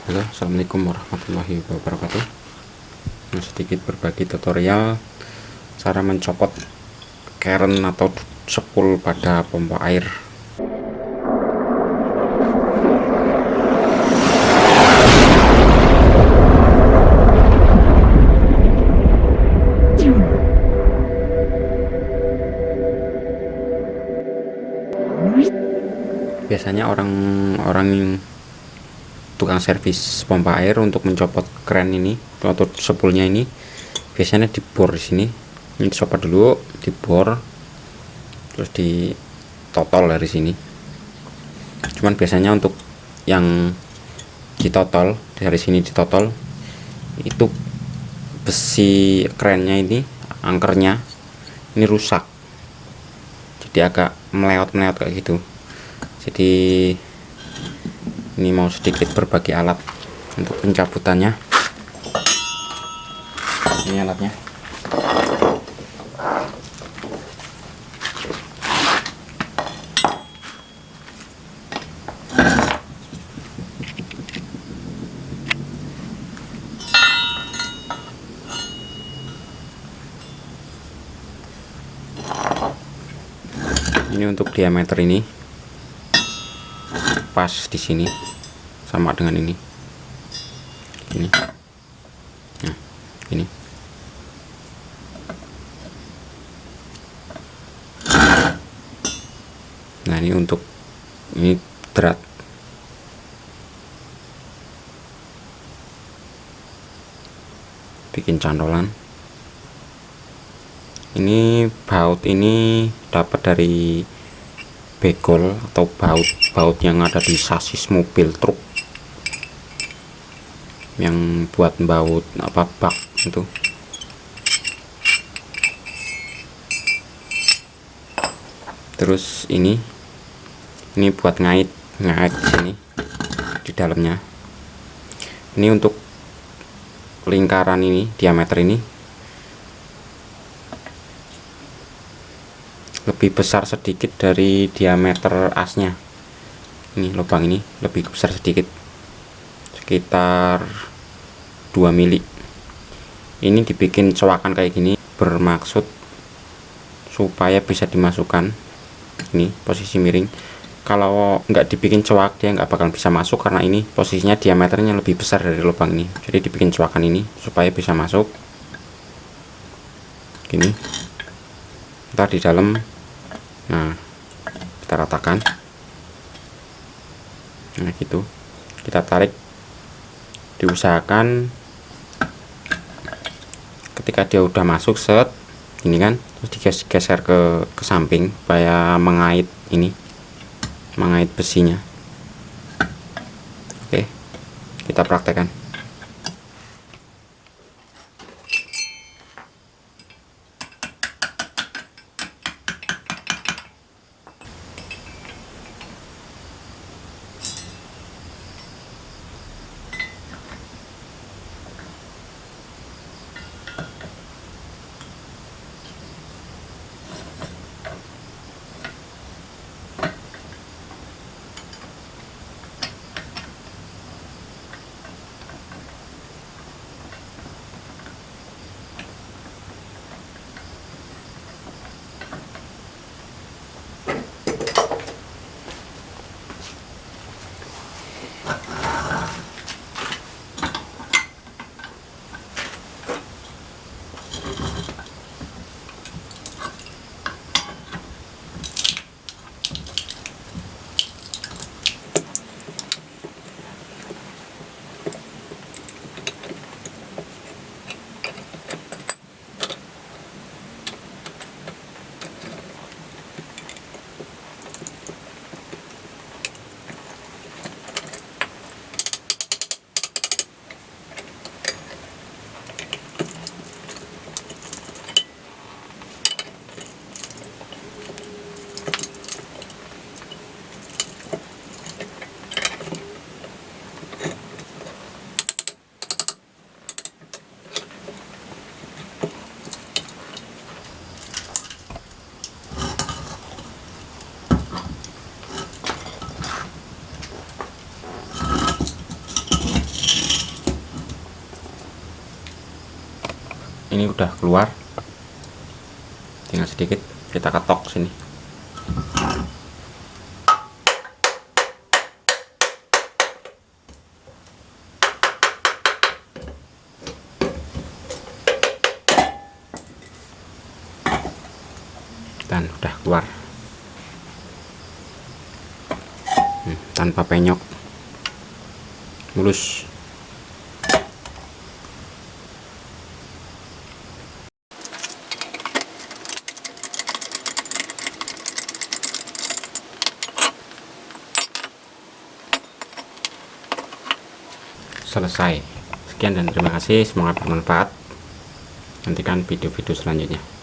Halo, assalamualaikum warahmatullahi wabarakatuh. Sedikit berbagi tutorial cara mencopot keren atau sepul pada pompa air. Biasanya orang tukang servis pompa air untuk mencopot kran ini atau sepulnya ini biasanya dibor di sini. Ini dicopot dulu, dibor, terus ditotol dari sini. Cuman biasanya untuk yang ditotol dari sini ditotol itu besi kerennya ini, angkernya ini rusak, jadi agak meleot-meleot kayak gitu. Jadi ini mau sedikit berbagi alat untuk pencabutannya. Ini alatnya. Ini untuk diameter ini pas di sini sama dengan ini. Nah, ini. Nah, ini untuk ini berat. Bikin cantolan. Ini baut ini dapat dari begol atau baut yang ada di sasis mobil truk, yang buat baut bak itu. Terus ini buat ngait di sini di dalamnya. Ini untuk lingkaran ini, diameter ini lebih besar sedikit dari diameter asnya. Ini lubang ini lebih besar sedikit, sekitar 2 mili. Ini dibikin cowakan kayak gini bermaksud supaya bisa dimasukkan. Ini posisi miring. Kalau nggak dibikin coak, dia nggak bakal bisa masuk karena ini posisinya diameternya lebih besar dari lubang ini. Jadi dibikin cowakan ini supaya bisa masuk. Gini. Ntar di dalam. Nah, kita ratakan. Nah, gitu. Kita tarik. Diusahakan ketika dia udah masuk set ini kan, terus digeser ke samping supaya mengait ini, mengait besinya. Oke, kita praktekkan. ini udah keluar, tinggal sedikit kita ketok sini. Dan udah keluar tanpa penyok, mulus. Selesai. Sekian dan terima kasih, semoga bermanfaat. Nantikan video-video selanjutnya.